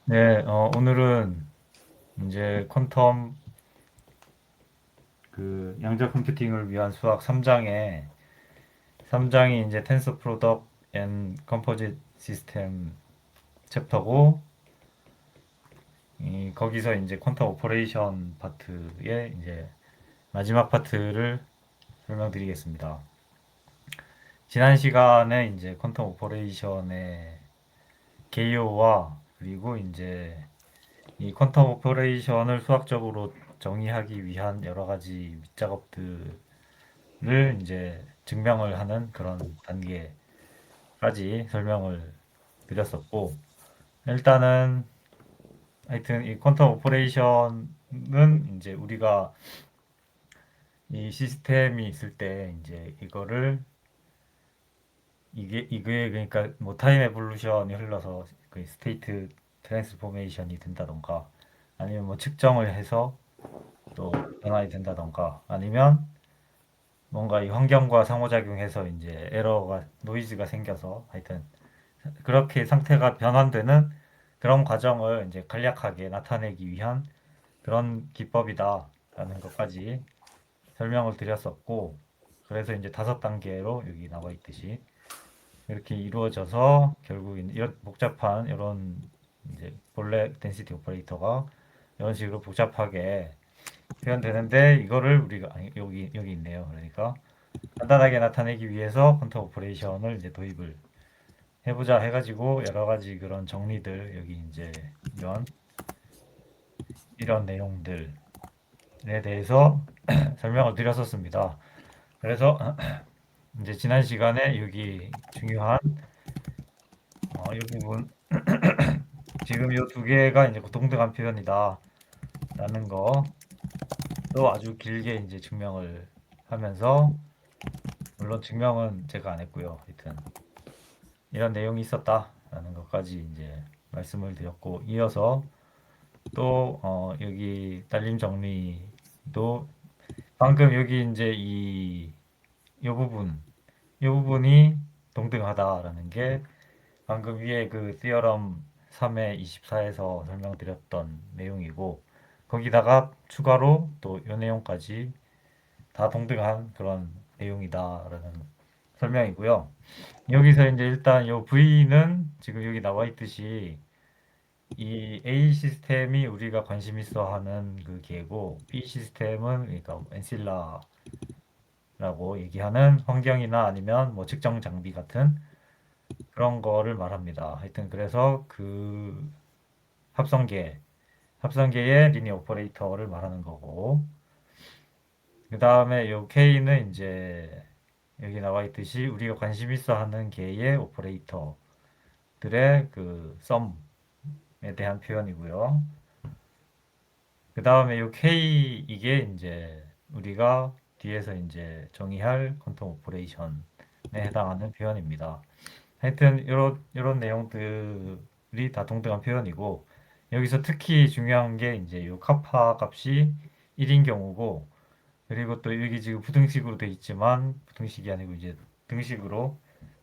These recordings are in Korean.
네, 오늘은 이제 퀀텀 그 양자 컴퓨팅을 위한 수학 3장이 이제 텐서 프로덕트 앤 컴포짓 시스템 챕터고, 거기서 이제 퀀텀 오퍼레이션 파트의 이제 마지막 파트를 설명드리겠습니다. 지난 시간에 이제 퀀텀 오퍼레이션의 개요와 그리고 이제 이 퀀텀 오퍼레이션을 수학적으로 정의하기 위한 여러 가지 밑작업들을 이제 증명을 하는 그런 단계까지 설명을 드렸었고, 일단은 하여튼 이 퀀텀 오퍼레이션은 이제 우리가 이 시스템이 있을 때 이제 이게 그러니까 뭐 타임 에볼루션이 흘러서 그 스테이트 트랜스포메이션이 된다던가, 아니면 뭐 측정을 해서 또 변환이 된다던가, 아니면 뭔가 이 환경과 상호작용해서 이제 에러가 노이즈가 생겨서 하여튼 그렇게 상태가 변환되는 그런 과정을 이제 간략하게 나타내기 위한 그런 기법이다라는 것까지 설명을 드렸었고, 그래서 이제 5단계로 여기 나와 있듯이 이렇게 이루어져서 결국 이런 복잡한 이런 이제 본래 덴시티 오퍼레이터가 이런 식으로 복잡하게 표현되는데, 이거를 우리가 여기 있네요. 그러니까 간단하게 나타내기 위해서 퀀텀 오퍼레이션을 이제 도입을 해보자 해가지고 여러 가지 그런 정리들, 여기 이제 이런 이런 내용들에 대해서 설명을 드렸었습니다. 그래서 이제 지난 시간에 여기 중요한 이 부분, 지금 이 두 개가 이제 동등한 표현이다라는 거도 아주 길게 이제 증명을 하면서, 물론 증명은 제가 안 했고요. 하여튼 이런 내용이 있었다라는 것까지 이제 말씀을 드렸고, 이어서 또 여기 딸림 정리도 방금 여기 이제 이 부분 이 부분이 동등하다라는 게 방금 위에 그 티어럼 3의 24에서 설명드렸던 내용이고, 거기다가 추가로 또 이 내용까지 다 동등한 그런 내용이다라는 설명이고요. 여기서 이제 일단 요 V는 지금 여기 나와 있듯이 이 A 시스템이 우리가 관심 있어 하는 그 개고, B 시스템은 그러니까 엔실라라고 얘기하는 환경이나 아니면 뭐 측정 장비 같은 그런 거를 말합니다. 하여튼 그래서 그 합성계, 합성계의 리니어 오퍼레이터를 말하는 거고, 그 다음에 요 K는 이제 여기 나와 있듯이 우리가 관심 있어 하는 개의 오퍼레이터들의 그 썸에 대한 표현이고요. 그 다음에 요 K, 이게 이제 우리가 뒤에서 이제 정의할 퀀텀 오퍼레이션에 해당하는 표현입니다. 하여튼 이런 내용들이 다 동등한 표현이고, 여기서 특히 중요한 게 이제 요 카파 값이 1인 경우고, 그리고 또 여기 지금 부등식으로 돼 있지만 부등식이 아니고 이제 등식으로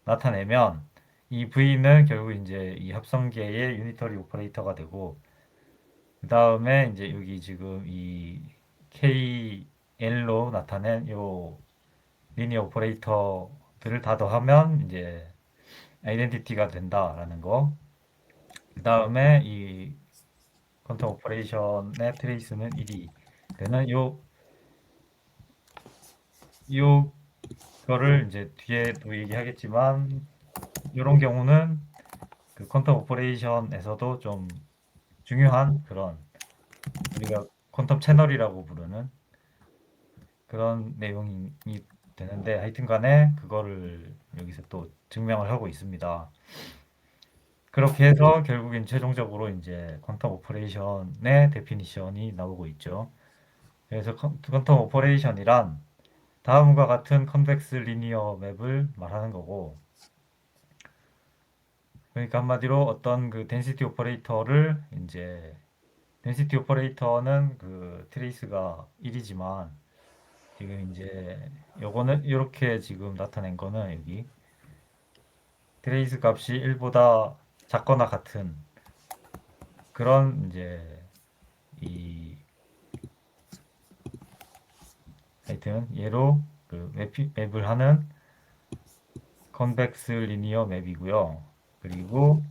나타내면 이 V는 결국 이제 이 합성계의 유니터리 오퍼레이터가 되고, 그 다음에 이제 여기 지금 이 KL로 나타낸 요 리니어 오퍼레이터들을 다 더하면 이제 아이덴티티가 된다라는 거. 그 다음에 이 퀀텀 오퍼레이션의 트레이스는 1이 되는 요거를 이제 뒤에 또 얘기하겠지만, 이런 경우는 그 퀀텀 오퍼레이션에서도 좀 중요한 그런, 우리가 퀀텀 채널이라고 부르는 그런 내용이 되는데, 하여튼 간에 그거를 여기서 또 증명을 하고 있습니다. 그렇게 해서 결국엔 최종적으로 이제 퀀텀 오퍼레이션의 데피니션이 나오고 있죠. 그래서 퀀텀 오퍼레이션이란 다음과 같은 컨벡스 리니어 맵을 말하는 거고, 그러니까 한마디로 어떤 그 덴시티 오퍼레이터를 이제, 덴시티 오퍼레이터는 그 트레이스가 1이지만 지금 이제 요거는 이렇게 지금 나타낸 거는 여기 트레이스 값이 1보다 작거나 같은 그런 이제 이 하여튼 얘로 그 맵을 하는 컨벡스 리니어 맵이고요. 그리고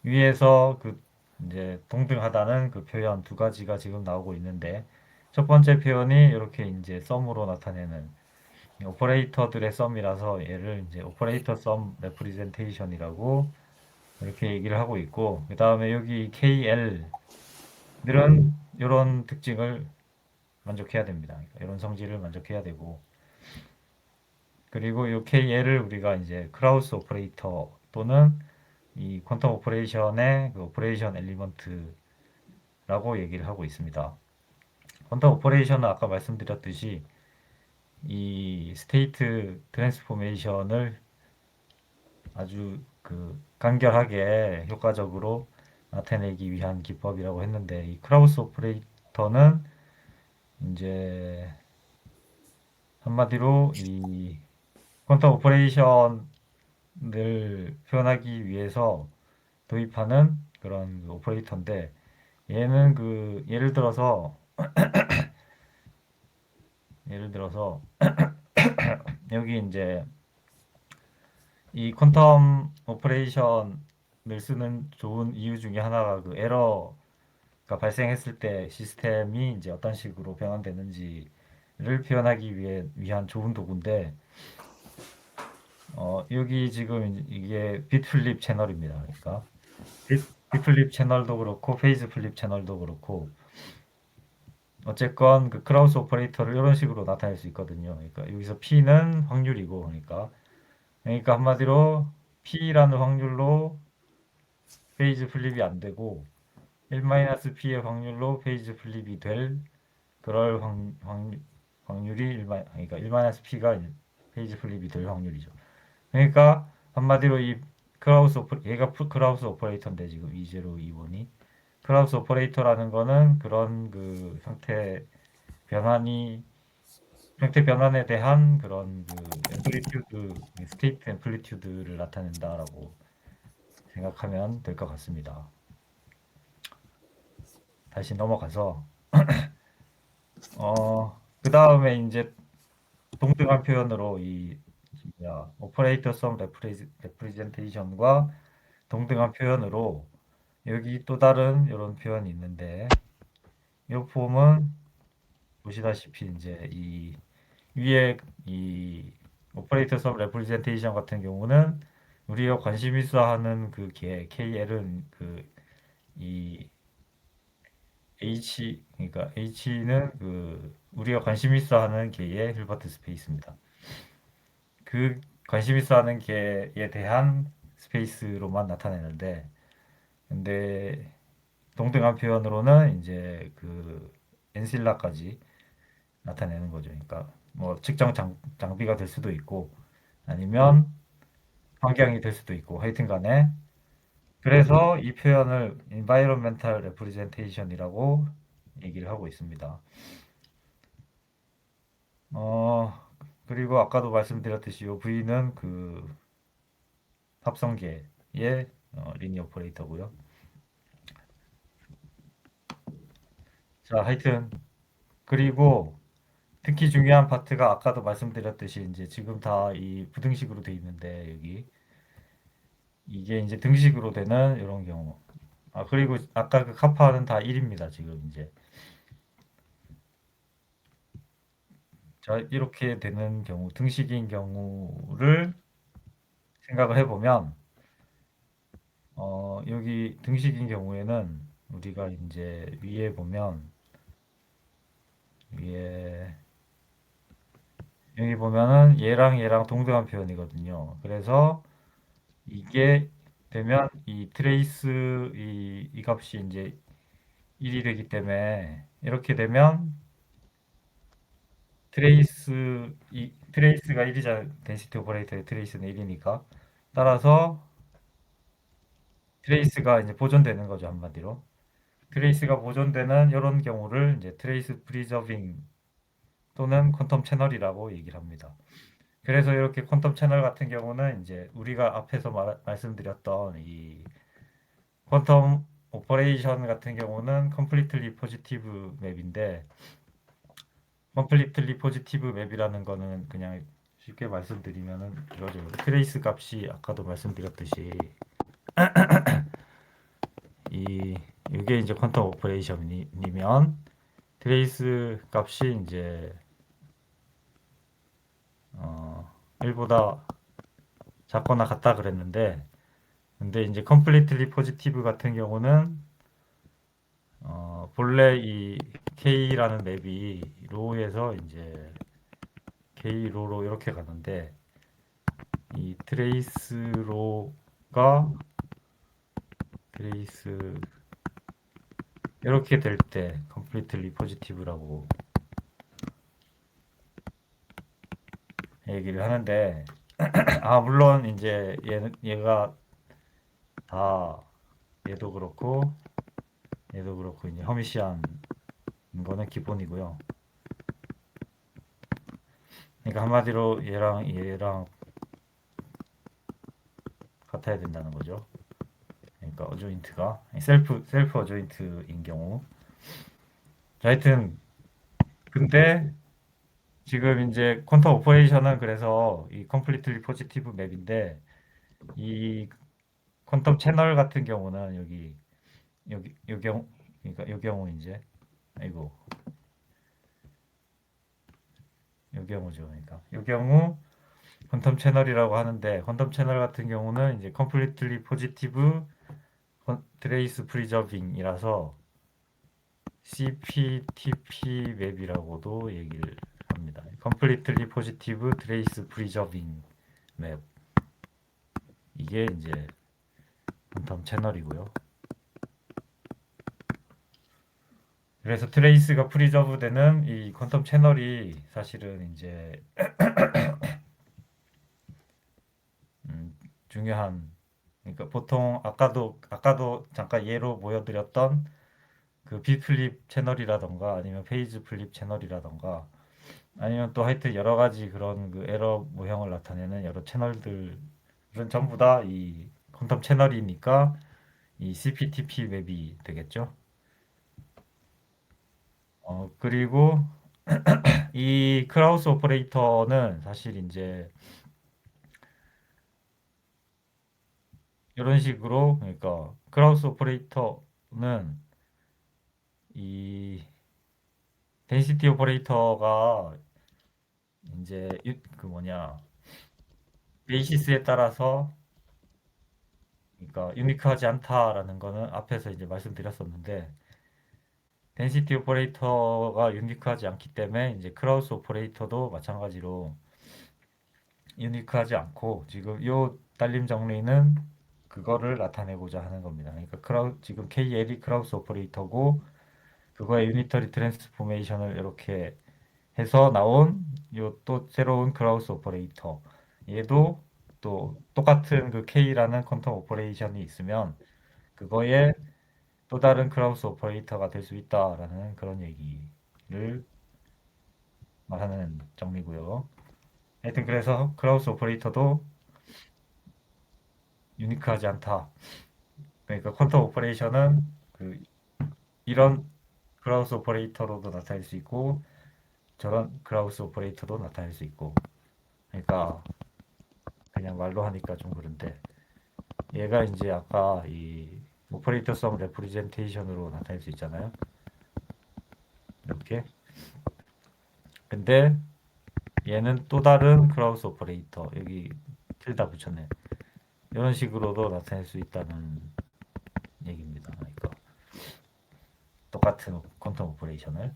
위에서 그 이제 동등하다는 그 표현 두 가지가 지금 나오고 있는데 첫 번째 표현이 이렇게 이제 썸으로 나타내는 오퍼레이터들의 썸이라서 얘를 이제 오퍼레이터 썸 레프리젠테이션이라고 이렇게 얘기를 하고 있고 그 다음에 여기 KL들은 이런 특징을 만족해야 됩니다. 그러니까 이런 성질을 만족해야 되고 그리고 이 KL을 우리가 이제 크라우스 오퍼레이터 또는 이 퀀텀 오퍼레이션의 그 오퍼레이션 엘리먼트라고 얘기를 하고 있습니다. 퀀텀 오퍼레이션은 아까 말씀드렸듯이 이 스테이트 트랜스포메이션을 아주 그 간결하게 효과적으로 나타내기 위한 기법이라고 했는데 이 크라우스 오퍼레이터는 이제 한마디로 이 퀀텀 오퍼레이션을 표현하기 위해서 도입하는 그런 그 오퍼레이터인데 얘는 그 예를 들어서 여기 이제 이 퀀텀 오퍼레이션을 쓰는 좋은 이유 중에 하나가 그 에러가 발생했을 때 시스템이 이제 어떤 식으로 변환되는지를 표현하기 위한 좋은 도구인데 여기 지금 이게 빗 플립 채널입니다. 그러니까 빗 플립 채널도 그렇고 페이즈 플립 채널도 그렇고 어쨌건 그 크라우스 오퍼레이터를 이런 식으로 나타낼 수 있거든요. 그러니까 여기서 P는 확률이고 그러니까 한마디로 P라는 확률로 페이지 플립이 안 되고 1-P의 확률로 페이지 플립이 될 그럴 확률이 그러니까 1-P가 페이지 플립이 될 확률이죠. 그러니까 한마디로 이 얘가 크라우스 오퍼레이터인데 지금 2021이 크라우스 오퍼레이터라는 거는 그런 그 형태 변환에 대한 그런 그 스테이트 앰플리튜드를 나타낸다라고 생각하면 될 것 같습니다. 다시 넘어가서 그 다음에 이제 동등한 표현으로 이 오퍼레이터 썸 레프리젠테이션과 동등한 표현으로 여기 또 다른 이런 표현이 있는데 이 폼은 보시다시피 이제 이 위에 이 오퍼레이터 썸 레프리젠테이션 같은 경우는 우리가 관심 있어 하는 그 KL은 그 이 그러니까 H는 그 우리가 관심 있어 하는 개의 힐버트 스페이스입니다. 그 관심 있어 하는 개에 대한 스페이스로만 나타내는데 근데 동등한 표현으로는 이제 그 엔실라까지 나타내는 거죠. 그러니까 뭐 측정 장비가 될 수도 있고 아니면 환경이 될 수도 있고 하여튼 간에 그래서 이 표현을 environmental representation이라고 얘기를 하고 있습니다. 어, 그리고 아까도 말씀드렸듯이 이 V는 그 합성계의 리니어 오퍼레이터고요. 자, 하여튼 그리고 특히 중요한 파트가 아까도 말씀드렸듯이 이제 지금 다 이 부등식으로 돼 있는데 여기 이게 이제 등식으로 되는 이런 경우. 아, 그리고 아까 그 카파는 다 1입니다. 지금 이제. 자, 이렇게 되는 경우, 등식인 경우를 생각을 해보면, 여기 등식인 경우에는 우리가 이제 위에 보면, 위에, 여기 보면은 얘랑 동등한 표현이거든요. 그래서 이게 되면 이 트레이스, 이 값이 이제 1이 되기 때문에, 이렇게 되면 트레이스가 1이잖아요. 덴시티 오퍼레이터의 트레이스는 1이니까. 따라서 트레이스가 이제 보존되는 거죠, 한마디로. 트레이스가 보존되는 이런 경우를 이제 트레이스 프리저빙 또는 퀀텀 채널이라고 얘기를 합니다. 그래서 이렇게 퀀텀 채널 같은 경우는 이제 우리가 앞에서 말씀드렸던 이 퀀텀 오퍼레이션 같은 경우는 컴플리트리 포지티브 맵인데 컴플리트리 포지티브 맵이라는 거는 그냥 쉽게 말씀드리면은 이거죠. 트레이스 값이 아까도 말씀드렸듯이 이 이게 이제 퀀텀 오퍼레이션이면 트레이스 값이 이제 1보다 작거나 같다 그랬는데 근데 이제 컴플리트리 포지티브 같은 경우는 본래 이 K라는 맵이 로우에서 이제 K 로로 이렇게 가는데 이 트레이스 이렇게 될 때 completely positive라고 얘기를 하는데 물론 이제 얘가 다 얘도 그렇고 이제 허미시한 거는 기본이고요. 그러니까 한마디로 얘랑 같아야 된다는 거죠. 그러니까 어조인트가 셀프 어조인트인 경우. 하여튼 근데 지금 이제 퀀텀 오퍼레이션은 그래서 이 컴플리트리 포지티브 맵인데 이 퀀텀 채널 같은 경우는 요 경우 그러니까 요 경우 이제 아이고 요 경우죠. 그러니까 요 경우 퀀텀 채널이라고 하는데 퀀텀 채널 같은 경우는 이제 컴플리트리 포지티브 트레이스 프리저빙이라서 CPTP 맵이라고도 얘기를 합니다. Completely Positive Trace Preserving 맵 이게 이제 퀀텀 채널이고요. 그래서 트레이스가 프리저브 되는 이 퀀텀 채널이 사실은 이제 중요한 그러니까 보통 아까도 잠깐 예로 보여드렸던 그 비플립 채널이라던가 아니면 페이지 플립 채널이라던가 아니면 또 하여튼 여러 가지 그런 그 에러 모형을 나타내는 여러 채널들은 전부 다 이 퀀텀 채널이니까 이 CPTP 맵이 되겠죠. 그리고 이 크라우스 오퍼레이터는 사실 이제 이런 식으로 그러니까 크라우스 오퍼레이터는 이 덴시티 오퍼레이터가 이제 그 뭐냐 베이시스에 따라서 그러니까 유니크하지 않다라는 거는 앞에서 이제 말씀드렸었는데 덴시티 오퍼레이터가 유니크하지 않기 때문에 이제 크라우스 오퍼레이터도 마찬가지로 유니크하지 않고 지금 요 딸림 정리는 그거를 나타내고자 하는 겁니다. 그러니까 지금 KL이 크라우스 오퍼레이터고 그거의 유니터리 트랜스포메이션을 이렇게 해서 나온 요 또 새로운 크라우스 오퍼레이터 얘도 또 똑같은 그 K라는 퀀텀 오퍼레이션이 있으면 그거에 또 다른 크라우스 오퍼레이터가 될 수 있다라는 그런 얘기를 말하는 정리고요. 하여튼 그래서 크라우스 오퍼레이터도 유니크하지 않다. 그러니까 퀀텀 오퍼레이션은 그 이런 크라우스 오퍼레이터로도 나타낼 수 있고 저런 크라우스 오퍼레이터도 나타낼 수 있고 그러니까 그냥 말로 하니까 좀 그런데 얘가 이제 아까 이 오퍼레이터 썸 레프리젠테이션으로 나타낼 수 있잖아요. 이렇게. 근데 얘는 또 다른 크라우스 오퍼레이터 여기 tilda 붙였네. 이런 식으로도 나타낼 수 있다는 얘기입니다. 그러니까 똑같은 퀀텀 오퍼레이션을.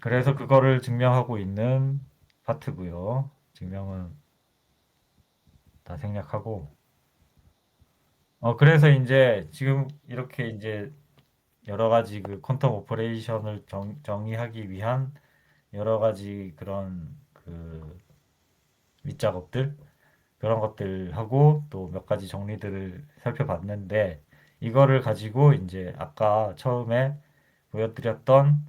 그래서 그거를 증명하고 있는 파트고요. 증명은 다 생략하고. 그래서 이제 지금 이렇게 이제 여러 가지 그 퀀텀 오퍼레이션을 정의하기 위한 여러 가지 그런 그 밑작업들 그런 것들하고 또 몇 가지 정리들을 살펴봤는데 이거를 가지고 이제 아까 처음에 보여드렸던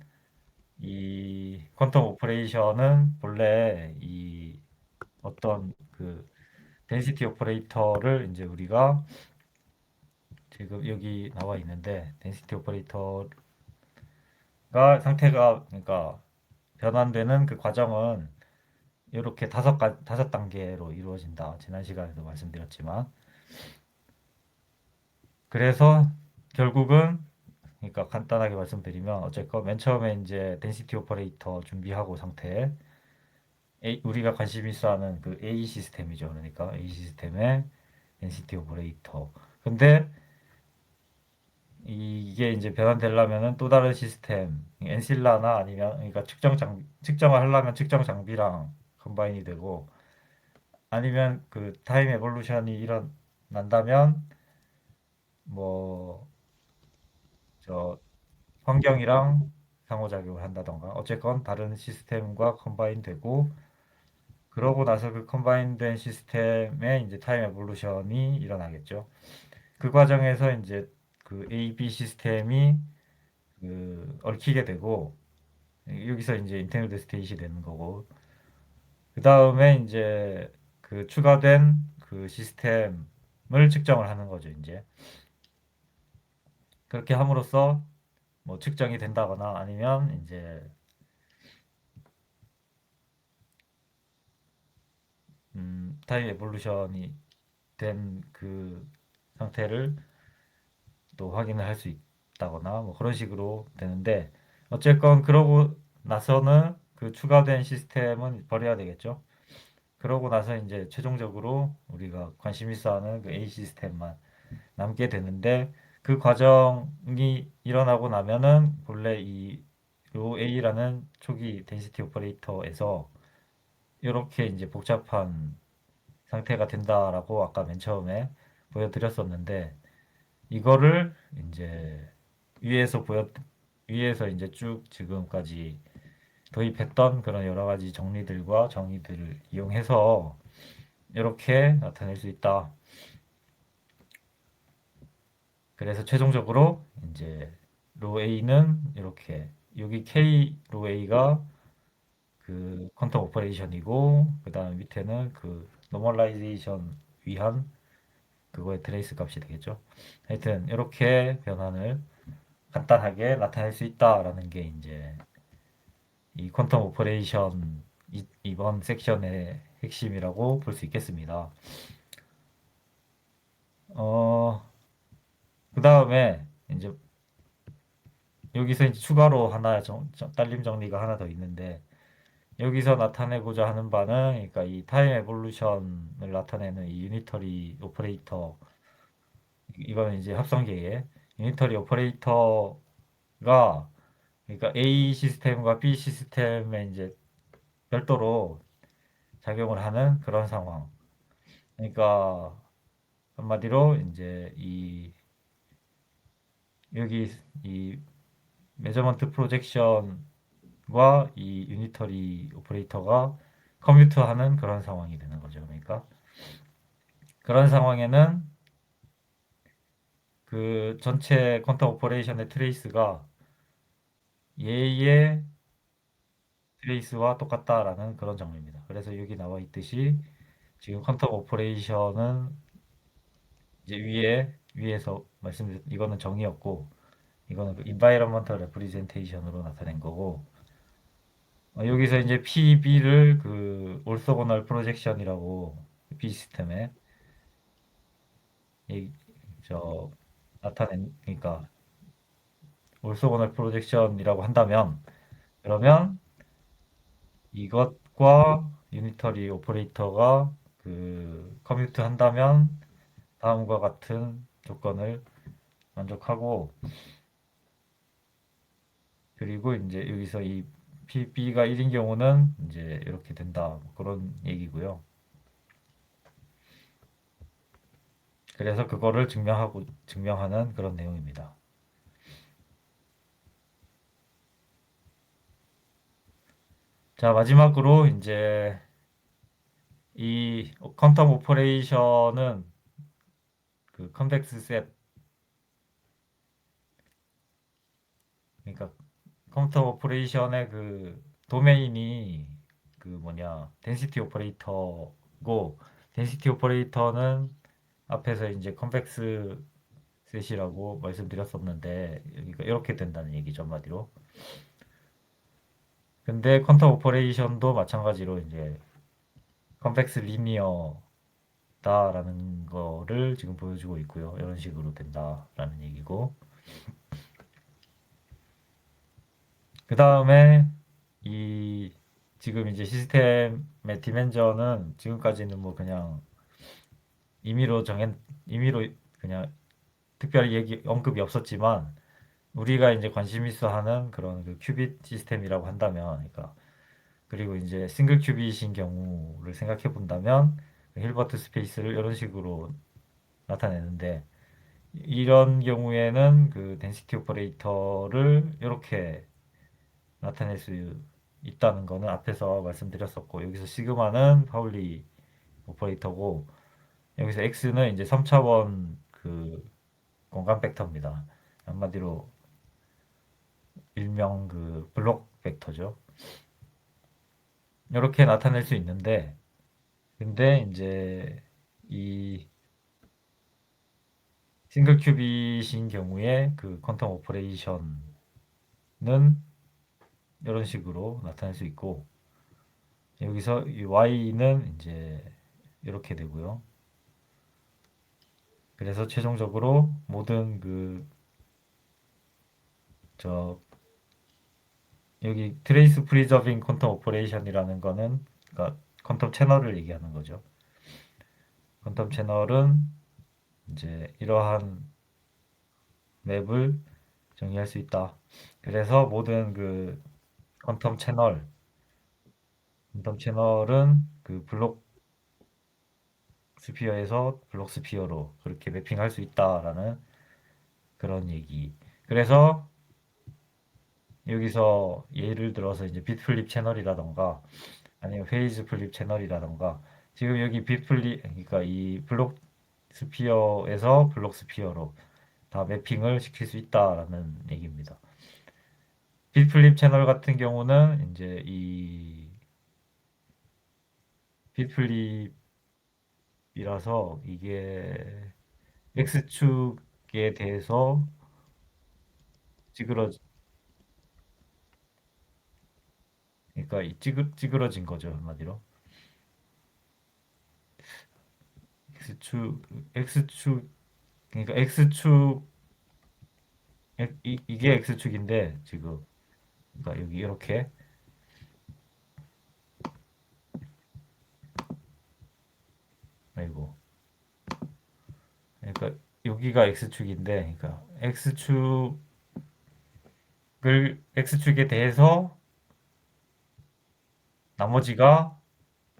이 퀀텀 오퍼레이션은 본래 이 어떤 그 덴시티 오퍼레이터를 이제 우리가 지금 여기 나와 있는데 density 오퍼레이터가 상태가 그러니까 변환되는 그 과정은 이렇게 다섯 단계로 이루어진다. 지난 시간에도 말씀드렸지만 그래서 결국은 그러니까 간단하게 말씀드리면 어쨌건 맨 처음에 이제 density 오퍼레이터 준비하고 상태 우리가 관심 있어 하는 그 A 시스템이죠. 그러니까 A 시스템의 density 오퍼레이터. 근데 이게 이제 변환되려면은 또 다른 시스템, 엔실라나 아니면 그러니까 측정을 하려면 측정 장비랑 컴바인이 되고 아니면 그 타임 에볼루션이 일어난다면 뭐 저 환경이랑 상호작용을 한다던가 어쨌건 다른 시스템과 컴바인 되고 그러고 나서 그 컴바인된 시스템에 이제 타임 에볼루션이 일어나겠죠. 그 과정에서 이제 그 A, B 시스템이 그 얽히게 되고 여기서 이제 인테그레이트 스테이시 되는 거고 그 다음에 이제 그 추가된 그 시스템을 측정을 하는 거죠 이제 그렇게 함으로써 뭐 측정이 된다거나 아니면 이제 타임 에볼루션이 된 그 상태를 또 확인을 할 수 있다거나 뭐 그런 식으로 되는데 어쨌건 그러고 나서는 그 추가된 시스템은 버려야 되겠죠. 그러고 나서 이제 최종적으로 우리가 관심 있어 하는 그 A 시스템만 남게 되는데 그 과정이 일어나고 나면은 본래 이 로 A라는 초기 덴시티 오퍼레이터에서 이렇게 이제 복잡한 상태가 된다라고 아까 맨 처음에 보여드렸었는데 이거를 이제 위에서 보여 위에서 이제 쭉 지금까지 도입했던 그런 여러 가지 정리들과 정의들을 이용해서 이렇게 나타낼 수 있다. 그래서 최종적으로 이제 로 A는 이렇게 여기 K 로 A가 그 퀀텀 오퍼레이션이고 그다음 밑에는 그 노멀라이제이션 위한 그거의 트레이스 값이 되겠죠. 하여튼 이렇게 변환을 간단하게 나타낼 수 있다라는 게 이제 이 퀀텀 오퍼레이션 이번 섹션의 핵심이라고 볼 수 있겠습니다. 어, 그 다음에 이제 여기서 이제 추가로 하나 딸림 정리가 하나 더 있는데 여기서 나타내고자 하는 바는 그러니까 이 타임 에볼루션을 나타내는 이 유니터리 오퍼레이터 이거는 이제 합성계의 유니터리 오퍼레이터가 그러니까 A 시스템과 B 시스템에 이제 별도로 작용을 하는 그런 상황. 그러니까 한마디로 이제 이 여기 이 메저먼트 프로젝션과 이 유니터리 오퍼레이터가 커뮤트하는 그런 상황이 되는 거죠. 그러니까 그런 상황에는 그 전체 퀀텀 오퍼레이션의 트레이스가 얘의 트레이스와 똑같다라는 그런 정리입니다. 그래서 여기 나와 있듯이 지금 퀀텀 오퍼레이션은 이제 위에서 말씀드렸 이거는 정의였고 이거는 그 environmental representation으로 나타낸 거고 여기서 이제 PB를 그 orthogonal projection이라고 B 시스템에 이, 저 나타낸 그러니까 orthogonal projection이라고 한다면 그러면 이것과 유니터리 오퍼레이터가 그 커뮤트 한다면 다음과 같은 조건을 만족하고 그리고 이제 여기서 이 PB가 1인 경우는 이제 이렇게 된다. 뭐 그런 얘기고요. 그래서 그거를 증명하는 그런 내용입니다. 자, 마지막으로 이제 이 퀀텀 오퍼레이션은 그 컨벡스 셋 그러니까 컴퓨터 오퍼레이션의 그 도메인이 그 뭐냐 덴시티 오퍼레이터고 덴시티 오퍼레이터는 앞에서 이제 컨벡스 셋이라고 말씀드렸었는데 여기가 이렇게 된다는 얘기죠, 한마디로. 근데 퀀텀 오퍼레이션도 마찬가지로 이제 컴플렉스 리니어다라는 거를 지금 보여주고 있고요. 이런 식으로 된다라는 얘기고. 그 다음에 이 지금 이제 시스템의 디멘전은 지금까지는 뭐 그냥 임의로 정한 임의로 그냥 특별히 얘기 언급이 없었지만 우리가 이제 관심 있어 하는 그런 그 큐빗 시스템이라고 한다면, 그러니까 그리고 이제 싱글 큐빗인 경우를 생각해 본다면 그 힐버트 스페이스를 이런 식으로 나타내는데, 이런 경우에는 그 덴시티 오퍼레이터를 이렇게 나타낼 수 있다는 거는 앞에서 말씀드렸었고, 여기서 시그마는 파울리 오퍼레이터고, 여기서 x는 이제 3차원 그 공간 벡터입니다. 한마디로 일명 그 블록 벡터죠. 이렇게 나타낼 수 있는데, 근데 이제 이 싱글 큐빗인 경우에 그 퀀텀 오퍼레이션은 이런 식으로 나타낼 수 있고, 여기서 이 y는 이제 이렇게 되고요. 그래서 최종적으로 모든 그 저 여기 트레이스 프리저빙 퀀텀 오퍼레이션이라는 거는 그러니까 퀀텀 채널을 얘기하는 거죠. 퀀텀 채널은 이제 이러한 맵을 정의할 수 있다. 그래서 모든 그 퀀텀 채널, 퀀텀 채널은 그 블록 스피어에서 블록 스피어로 그렇게 매핑할 수 있다라는 그런 얘기. 그래서 여기서 예를 들어서 이제 빗 플립 채널이라던가 아니면 페이즈 플립 채널이라던가, 지금 여기 빗 플립 그러니까 이 블록 스피어에서 블록 스피어로 다 매핑을 시킬 수 있다라는 얘기입니다. 빗 플립 채널 같은 경우는 이제 이빗 플립이라서 이게 X축에 대해서 찌그러 그러니까 찌그러진 거죠, 한마디로. X축 X축 그러니까 X축 이게 X축인데 지금 그러니까 여기 이렇게, 아이고, 그러니까 여기가 X축인데 그러니까 X축에 대해서 나머지가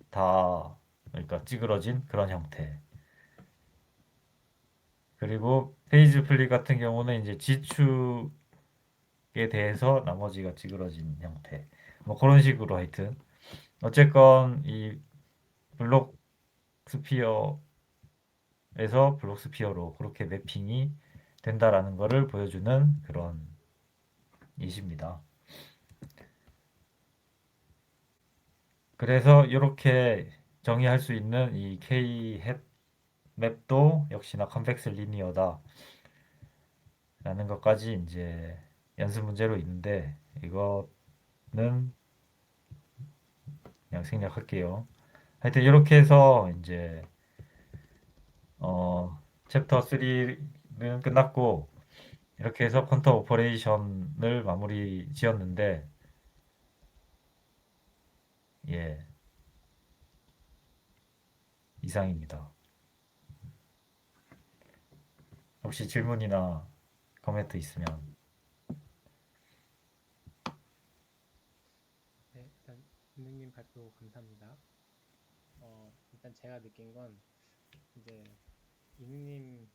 다 그러니까 찌그러진 그런 형태. 그리고 페이즈 플립 같은 경우는 이제 G축에 대해서 나머지가 찌그러진 형태. 뭐 그런 식으로 하여튼 어쨌건 이 블록 스피어에서 블록 스피어로 그렇게 매핑이 된다라는 것을 보여주는 그런 예시입니다. 그래서 이렇게 정의할 수 있는 이 K 햇 맵도 역시나 컨벡스 리니어다라는 것까지 이제 연습 문제로 있는데, 이거는 그냥 생략할게요. 하여튼 이렇게 해서 이제 챕터 3는 끝났고, 이렇게 해서 퀀텀 오퍼레이션을 마무리 지었는데, 예, 이상입니다. 혹시 질문이나 코멘트 있으면. 네, 일단 임능님 발표 감사합니다. 일단 제가 느낀 건 이제 임능님